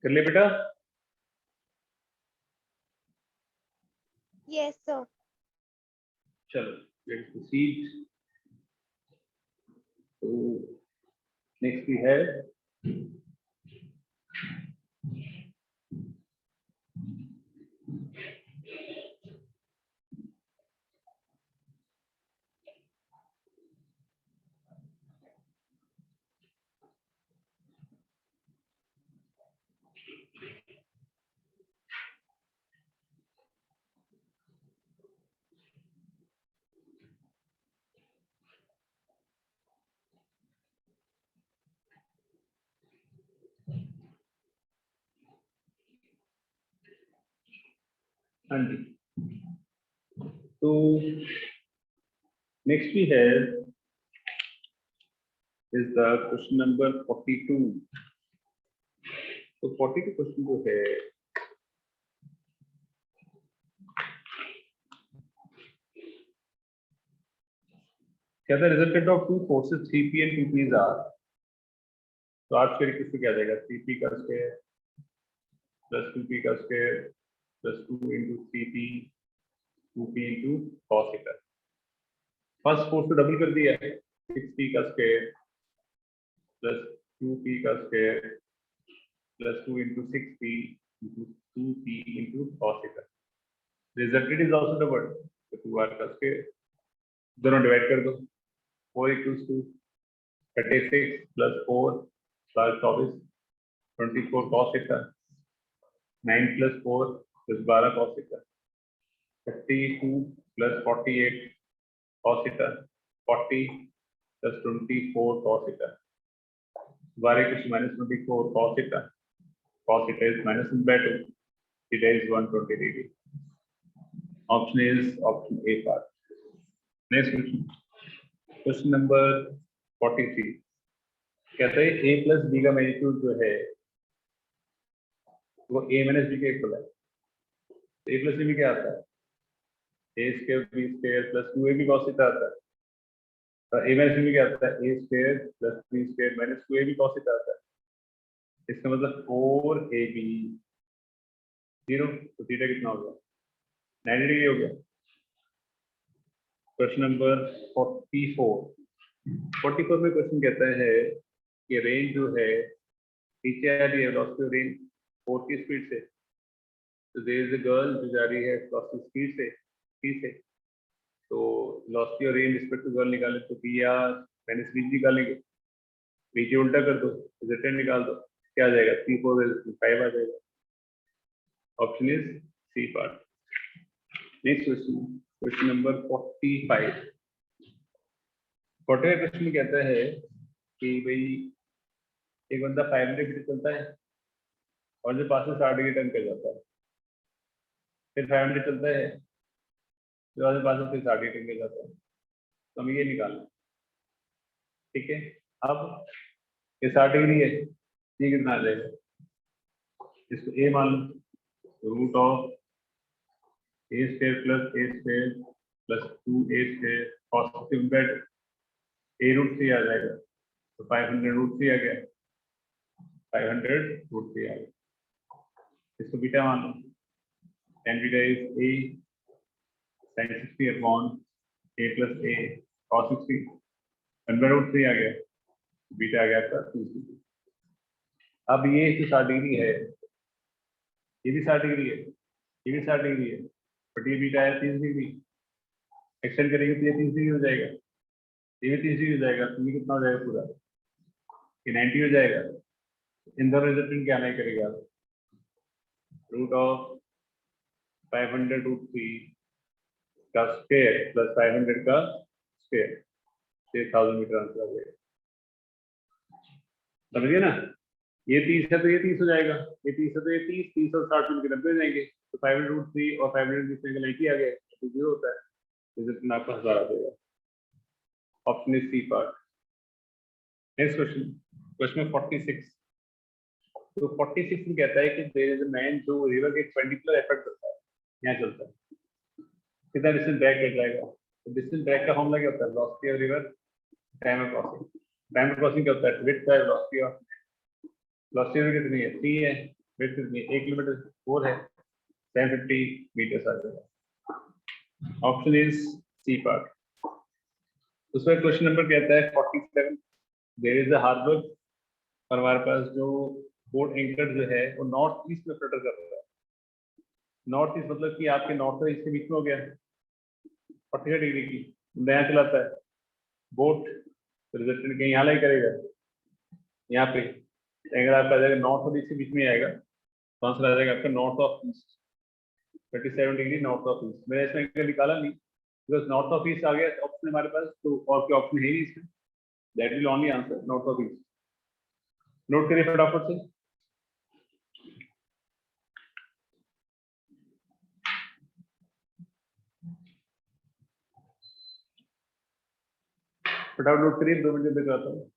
कर ले बेटा, यस सर। चलो लेट्स प्रोसीड। तो नेक्स्ट भी है हाँ जी, तो नेक्स्ट भी है इज द क्वेश्चन नंबर 42। तो 42 क्वेश्चन जो है क्या the resultant of two forces 3P and 2P are, तो आज के किससे क्या जाएगा, 3p का स्क्वायर प्लस 2p का square plus 2 into 3p 2p into cos theta. First force को डबल कर दिया है, 6p का स्क्वायर प्लस 2p का square plus 2 into 6p into 2p into cos theta. Resultant is also double, तो 2r का स्क्वायर, दोनों डिवाइड कर दो, 4 equals to 36 plus 4 plus 24 24 cos theta, 9 plus 4 plus 12 cos theta, 32 plus 48 cos theta, 40 plus 24 cos theta, 12 equals minus 24 cos theta is minus 1/2, theta is 120 degree. Option is option A part. Next question. Question number 43. कहते हैं a प्लस b का मैग्नीट्यूड जो है वो a माइनस b के इक्वल है। a प्लस b में क्या आता है, a square b square plus 2ab cos theta आता है। और a माइनस b में क्या आता है, a square plus b square minus 2ab cos theta आता है। इसका मतलब 4ab 0, तो थीटा कितना हो गया, 90 डिग्री हो गया। क्वेश्चन नंबर 44 में क्वेश्चन कहता है कि रेंज जो है नीचे आ रही है वेलोसिटी रेंज 4 की स्पीड से, तो देयर इज अ गर्ल जो जा रही है वेलोसिटी स्पीड से 3 से, तो वेलोसिटी और रेंज रिस्पेक्ट टू गर्ल निकाले तो p r माइनस b निकालेंगे, नीचे उल्टा कर दो, रिजल्टेंट निकाल दो, क्या आ जाएगा 3 4 5 आ जाएगा। Option is C part. Next question, question number 45 question कहता है कि भाई एक बंदा 500 मीटर चलता है और जो पास से 60 डिग्री टर्न कर जाता है, फिर 500 चलता है जो आगे पास से 60 डिग्री टर्न कर जाता है, तो हमें ये निकालना है। ठीक है, अब ये 60 डिग्री है, ये कितना आ जाएगा, इसको ए मान लो, root of A square plus A square plus 2a square positive बेड ए रूट 3 आ जाएगा, तो 500 रूट 3 आ गया, 500 रूट 3 आ गया। इसको बीटा मान लो, tan beta is a sin 60 upon a plus a cos 60, 100 root 3 आ गया, बीटा आ गया आपका 260। अब ये जो 60 डिग्री है, ये भी 60 डिग्री है, ये भी 60 डिग्री है, बट ये बीटा है 30 डिग्री, एक्सटेंड करेंगे तो ये 30 डिग्री हो जाएगा, ये भी 30 डिग्री हो जाएगा, तो ये कितना हो जाएगा पूरा, ये 90 हो जाएगा। इन दोनों रिजल्टेंट क्या नहीं करेगा, रूट ऑफ 500 रूट 3 का स्क्वायर प्लस 500 का स्क्वायर, 6000 मीटर आंसर आ जाएगा। समझिए ना, ये 30 है तो ये 30 हो जाएगा, ये 30 है तो ये 30 और 60 मिलकर 90 हो जाएंगे, तो 500 रूट 3 और 500 जिसमें का 90 आ गया, तो 0 होता है, रिजल्टेंट आपका 1000 आ जाएगा। Option is C part. Next question, question 46। तो 46 में कहता है कि देयर इज अ मैन जो रिवर के परपेंडिकुलर एफर्ट करता है, यहाँ चलता है, कितना डिस्टेंस बैक कर जाएगा, तो डिस्टेंस बैक का फॉर्मूला क्या होता है, velocity of river time of crossing. Time of crossing क्या होता है, width by velocity of, velocity कितनी है 3 है, विड्थ कितनी है 1 किलोमीटर 4 है, 1050 मीटर आ जाएगा। Option is C part. उसमें क्वेश्चन नंबर कहता है 47, देयर इज अ हार्बर, और हमारे पास जो बोट एंकर जो है वो नॉर्थ ईस्ट में फ्लटर कर रहा है। नॉर्थ ईस्ट मतलब कि आपके नॉर्थ और ईस्ट के बीच में हो गया 46 डिग्री की, नया चलाता है बोट, तो रिजल्टेंट कहीं यहाँ लाई करेगा, यहाँ पे अगर आपका आ जाएगा नॉर्थ और ईस्ट के बीच में आएगा, तो आंसर आ जाएगा आपका north of east, 37 degree north of east. मैंने इसमें अगर निकाला नहीं, बिकॉज नॉर्थ ऑफ ईस्ट आ गया ऑप्शन हमारे पास, तो और क्या ऑप्शन है ही इसमें, that will only answer north of east. Note करिए फटाफट से, फटाफट नोट करिए, 2 मिनट में बताता हूँ।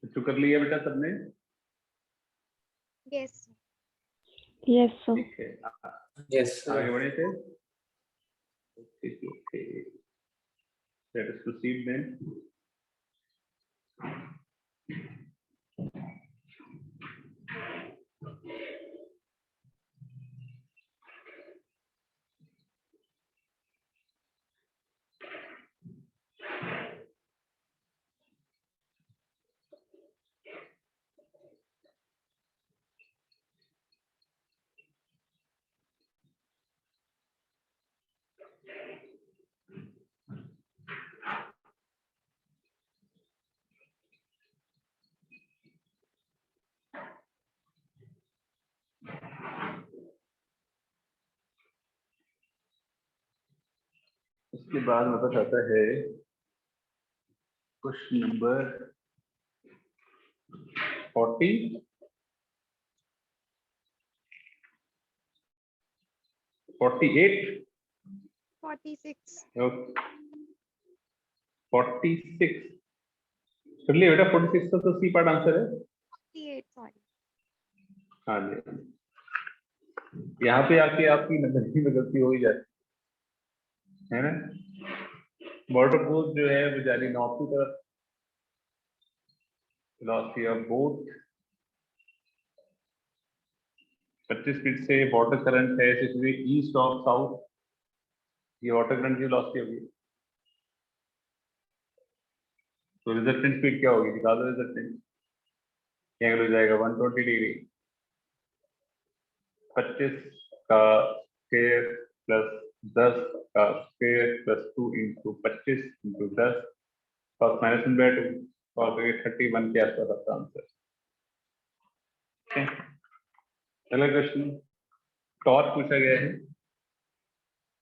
तो कर लिया बेटा सबने? Yes yes sir. ठीक है, Yes, आगे sir. बढ़े थे। Okay, let us proceed then. उसके बाद मेरे पास आता है क्वेश्चन नंबर 40, 48, 46 46 कर लिया बेटा। 46 तो सी पार्ट आंसर है। 48 सॉरी। हाँ जी, यहाँ पे आके आपकी नजरिए में गलती हो ही जाती है ना। वाटरप्रूफ जो है बेचारी नॉर्थ की तरफ वेलोसिटी ऑफ बोट 25 फीट से वाटर करंट है ईस्ट ऑफ साउथ, ये वाटर करंट की वेलोसिटी होगी। तो रिजल्टेंट स्पीड क्या होगी, निकाल दो रिजल्टेंट। एंगल हो जाएगा 120 डिग्री। 25 का स्क्वायर प्लस 10 का square plus 2 into 25 into 10 plus minus 1/2 और 31 के आसपास आपका आंसर। अगला क्वेश्चन टॉर्क पूछा गया है।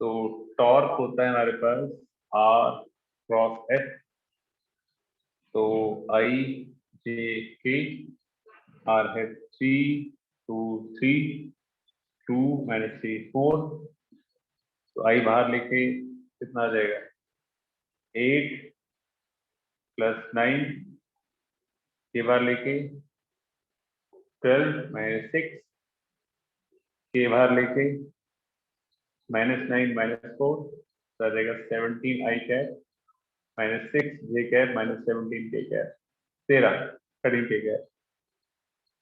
तो टॉर्क होता है हमारे पास R क्रॉस F। तो I J K R है 3 2 3 2 माइनस 3 4। तो I बाहर लेके कितना आ जाएगा 8 प्लस 9 के बाहर लेके 12 माइनस 6 के बाहर लेके -9 माइनस 4 तो आ जाएगा 17 I cap minus 6 J cap minus 17 K cap 13 13 K cap.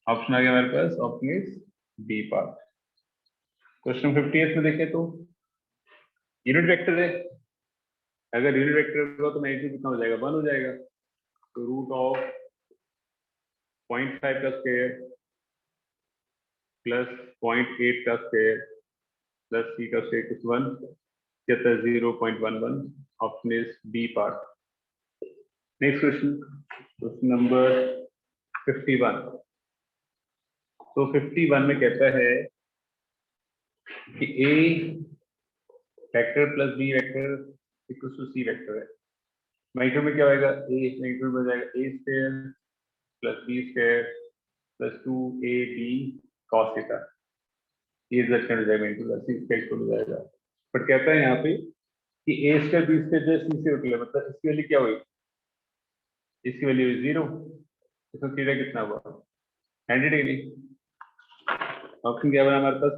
Option आ गया हमारे पास, option is B part. Question 58 में देखें तो यूनिट वेक्टर है। अगर यूनिट वेक्टर होगा तो मैग्नीट्यूड कितना हो जाएगा 1 हो जाएगा। तो रूट ऑफ 0.5 का स्क्वायर प्लस 0.8 का स्क्वायर प्लस सी का स्क्वायर इक्वल्स 1 कहता है 0.11। Option is B part. Next question, question number 51। तो 51 में कहता है कि A vector plus B vector equals to C vector है। मैग्नीट्यूड में क्या होगा, ए मैग्नीट्यूड में हो जाएगा A square plus B square plus 2ab cos theta. ये रिजल्ट हो जाएगा मैग्नीट्यूड, सी स्क्वायर हो जाएगा। बट कहता है यहाँ पे कि ए स्क्वायर बी स्क्वायर जो सी से उठले, मतलब इसकी वैल्यू क्या हुई, इसकी वैल्यू 0। इसका थीटा कितना हुआ 90 डिग्री। ऑप्शन क्या बना हमारे पास,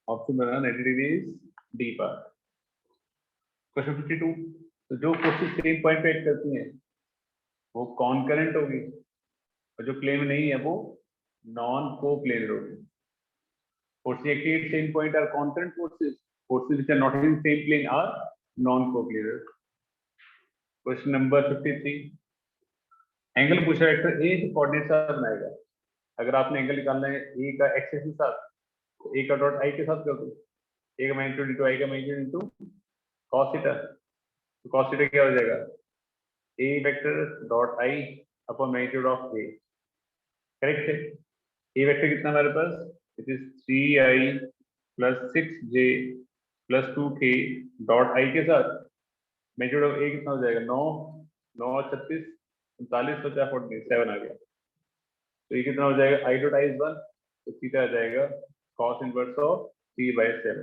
ऑप्शन बना 90 degree is D part. Question 52। तो जो फोर्सेस सेम पॉइंट पे एक्ट करती हैं वो कॉन्करेंट होगी और जो प्लेन में नहीं है वो नॉन कोप्लेनर होगी। Forces acting at same point are concurrent forces. Forces which are not in same plane are non-coplanar. Question number 53. Angle पूछा वेक्टर ए के कोऑर्डिनेट्स बनाएगा। अगर आपने एंगल निकालना है ए का एक्स एक्सिस के साथ, तो ए का डॉट आई के साथ कर दो। ए का मैग्नीट्यूड इनटू आई का मैग्नीट्यूड इनटू cos थीटा। तो cos थीटा क्या हो जाएगा, A vector dot I upon magnitude of A. Correct है। ए वेक्टर कितना हमारे पास, it is 3i plus 6j plus 2k dot I के साथ मैग्नीट्यूड ऑफ ए कितना हो जाएगा 9 9 36 39 50 47 आ गया। तो ये कितना हो जाएगा, आई डॉट आई इज 1, तो थीटा आ जाएगा cos इनवर्स ऑफ 3/7।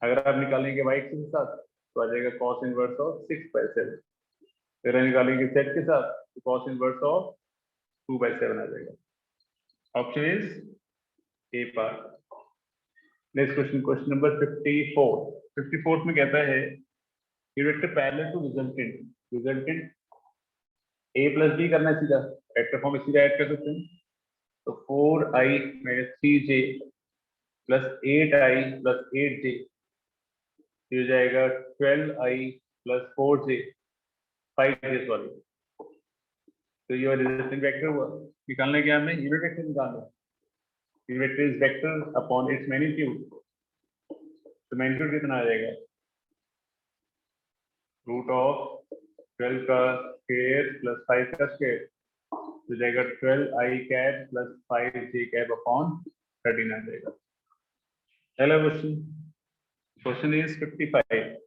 अगर आप निकालेंगे y एक्सिस के साथ तो आ जाएगा cos इनवर्स ऑफ 6/7। फिर निकालेंगे सेट के साथ, तो cos इनवर्स ऑफ 2/7 आ जाएगा। Option is A part. Next question, question number 54। 54 में कहता है ये vector parallel to resultant, resultant a plus B करना है सीधा, वेक्टर फॉर्म में सीधा ऐड कर सकते हैं। तो 4i minus 3j plus 8i plus 8j, ये हो जाएगा 12i plus 4j 5j sorry. तो ये रिजल्टेंट वेक्टर हुआ। निकालना है क्या हमें? यूनिट वेक्टर निकालना है। Unit vector is vector upon its magnitude. तो मैग्नीट्यूड कितना आ जाएगा? रूट ऑफ 12 का स्क्वायर प्लस 5 का स्क्वायर, तो जाएगा 12i cap plus 5j cap upon 13 आ जाएगा। पहला क्वेश्चन, क्वेश्चन इज 55।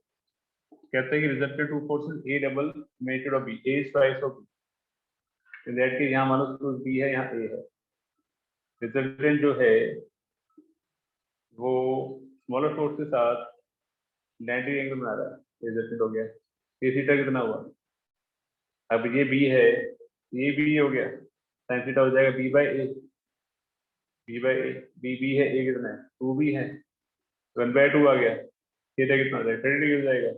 कहते हैं कि resultant two forces A double magnitude of B, A is twice of B. In that case यहाँ मानो सपोज बी है, यहाँ ए है। रिजल्टेंट जो है वो स्मॉलर फोर्स के साथ 90 एंगल बना रहा है, रिजल्टेंट हो गया। ए थीटा कितना हुआ? अब ये बी है, ये बी हो गया, साइन थीटा हो जाएगा B by A, B by A, B B है, ए कितना है? 2b है, 1/2 आ गया। थीटा कितना हो जाएगा? 30 डिग्री हो जाएगा।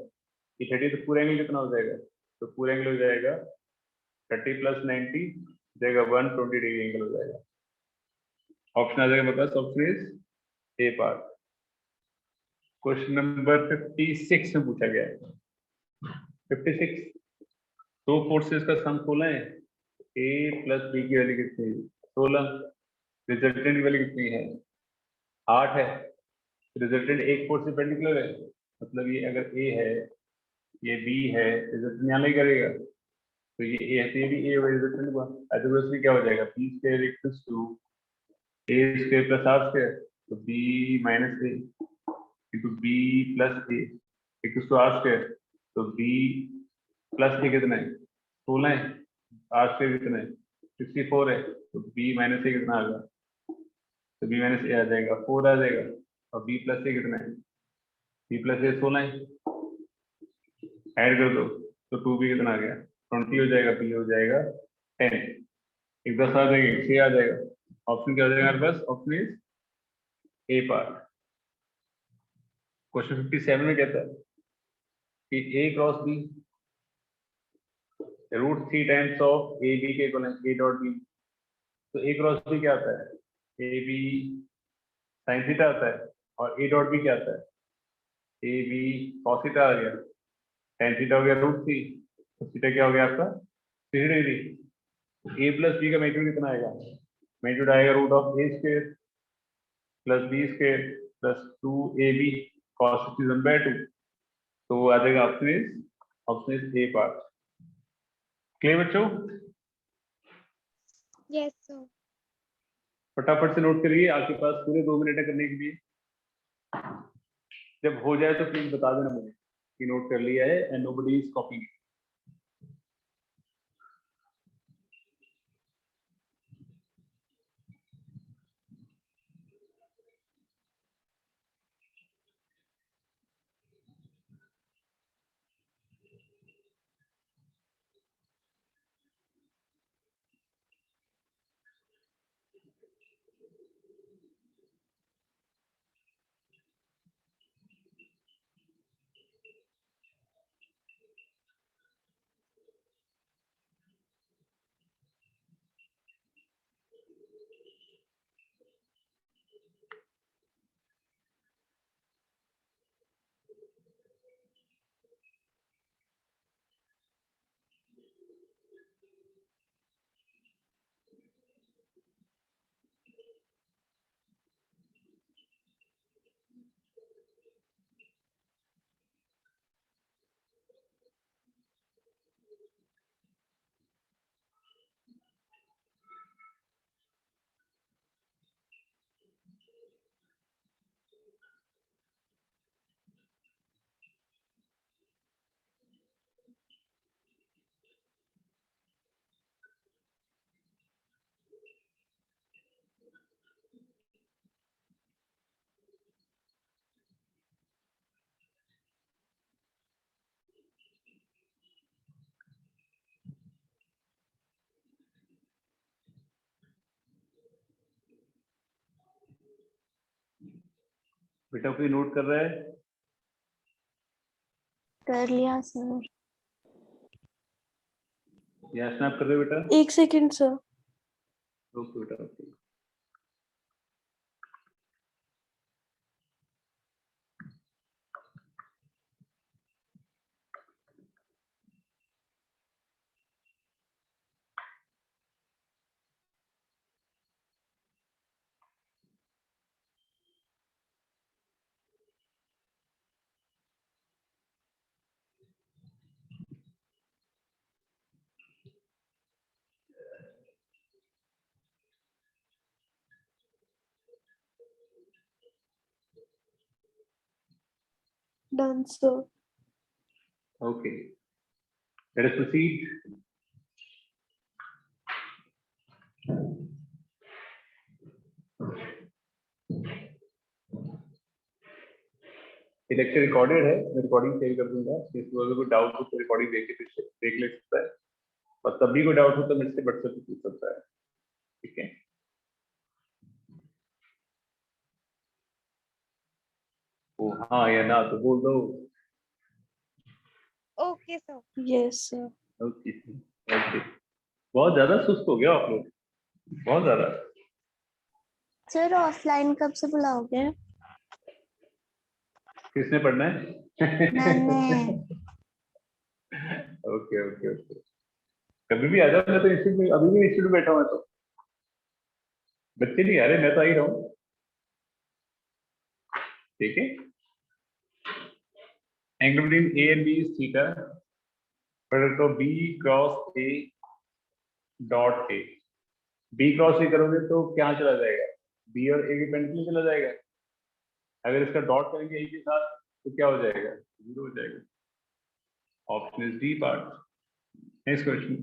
ये 30 तो पूरा एंगल कितना हो जाएगा? तो पूरा एंगल हो जाएगा 30 प्लस 90 जाएगा 120 डिग्री एंगल हो जाएगा। ऑप्शन आ जाएगा मेरे पास, option is A part. Question number 56 में पूछा गया है। 56, दो फोर्सेस का सम 16 है, ए प्लस बी की वैल्यू कितनी है? 16। रिजल्टेंट की वैल्यू कितनी है? 8 है। रिजल्टेंट एक फोर्स से पेंडिकुलर है, मतलब ये अगर ए है, ये बी है, रिजल्टेंट यहाँ नहीं करेगा, तो ये ए है तो ये भी ए होगा, रिजल्टेंट हुआ। अदरवाइज क्या हो जाएगा? B square equals to A square plus R square, तो B minus A into B plus A equals to R square, तो बी प्लस ए कितना है? 16 है। आर स्क्वायर कितना है? 64 है, तो बी माइनस ए कितना आ गया? तो बी माइनस ए आ जाएगा, 4 आ जाएगा। और बी प्लस ए कितना है? बी प्लस ए 16 है, ऐड कर दो तो 2b कितना आ गया? 20 हो जाएगा, बी हो जाएगा 10। एक 10 आ जाएगा, 6 आ जाएगा। ऑप्शन क्या हो जाएगा हमारे पास? Option is A part. Question 57 में कहता है कि A cross B √3 times of A B के इक्वल है, ए डॉट बी। तो ए क्रॉस बी क्या आता है? ए बी साइन थीटा आता है, और ए डॉट बी क्या आता है? ए बी कॉस थीटा आ गया, tan थीटा हो गया √3, तो थीटा क्या हो गया आपका? 3 डिग्री। ए प्लस बी का मैग्नीट्यूड कितना आएगा? मैग्नीट्यूड आएगा root of A square plus B square plus 2ab cos 1/2। तो वो आ जाएगा option is A part. Clear बच्चों? Yes sir. फटाफट से नोट करिए, आपके पास पूरे 2 मिनट है करने के लिए। जब हो जाए तो प्लीज बता देना मुझे कि नोट कर लिया है एंड नोबडी इज कॉपिंग। बेटा कोई नोट कर रहा है? कर लिया सर। यासना आप कर रहे हो बेटा? 1 सेकंड सर। ओके बेटा okay. Done sir. Okay. Let us proceed. ये लेक्चर रिकॉर्डेड है, मैं रिकॉर्डिंग शेयर कर दूंगा। किसी को कोई डाउट हो तो रिकॉर्डिंग देख ले सकता है, और तब भी कोई डाउट हो तो मेरे से व्हाट्सएप पे पूछ सकता है। ठीक है। ओ हाँ या ना तो बोल दो। Okay sir. Yes sir. Okay okay. बहुत ज्यादा सुस्त हो गया आप लोग, बहुत ज्यादा। सर ऑफलाइन कब से बुलाओगे? किसने पढ़ना है? मैंने। Okay okay okay. कभी भी आ जाओ, मैं तो इंस्टीट्यूट में, अभी भी इंस्टीट्यूट में बैठा हूँ। तो बच्चे नहीं आ रहे, मैं तो आ ही रहा हूँ। ठीक है। Angle between A and B is theta, product of B cross A dot A. B cross A करोगे तो क्या चला जाएगा? बी और ए के पेंडिकुलर चला जाएगा। अगर इसका डॉट करेंगे ए के साथ तो क्या हो जाएगा? जीरो हो जाएगा। Option is D part. Next question.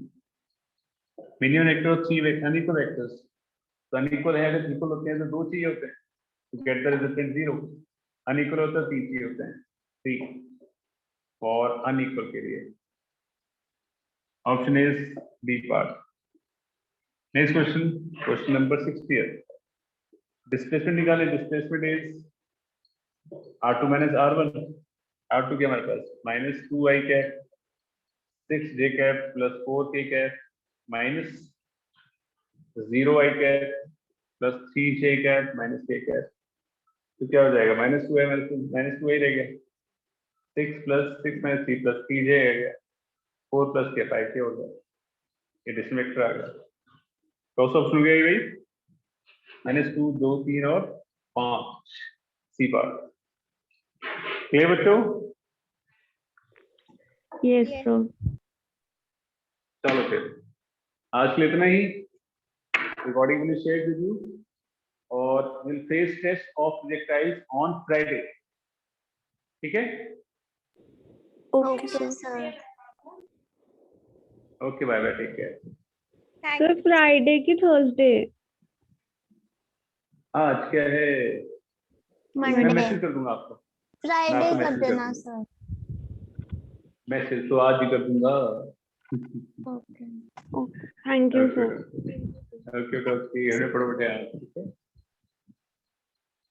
Minimum vector of three unequal vectors. तो अनइक्वल है, अगर इक्वल होते हैं तो दो चाहिए होते हैं, तो get the resultant zero. Unequal होता है तीन चाहिए होते हैं, थ्री और अनइक्वल के लिए। Option is B part. Next question, question number 60 है। डिस्प्लेसमेंट निकाले। Displacement is r2 minus r1। r2 क्या हमारे पास minus 2i cap 6j cap plus 4k cap minus 0i cap plus 3j cap minus k cap. तो क्या हो जाएगा? माइनस 2i माइनस 2i रहेगा। 6 प्लस 6 माइनस 3 प्लस 3j रहेगा। 4 प्लस k 5k हो गया। ये डिस्प्लेसमेंट वेक्टर आ गया। कौन सा ऑप्शन हो गया ये भाई? -2 2 3 और 5 सी पार्ट। क्लियर बच्चों? Yes Yes. सर। चलो फिर आज के लिए इतना ही। Recording will share with you और will face test of projectiles on Friday. ठीक है। Okay sir. Sir. Okay bye bye, take care. Thank sir you. Friday की थर्सडे? आज क्या है? मैं मंडे। मैसेज कर दूंगा आपको। मैं फ्राइडे आपको कर मैसेज कर देना दूंगा। सर। मैसेज तो आज ही कर दूंगा। Okay thank you sir. Okay okay, पढ़ो बेटे आप। ठीक है।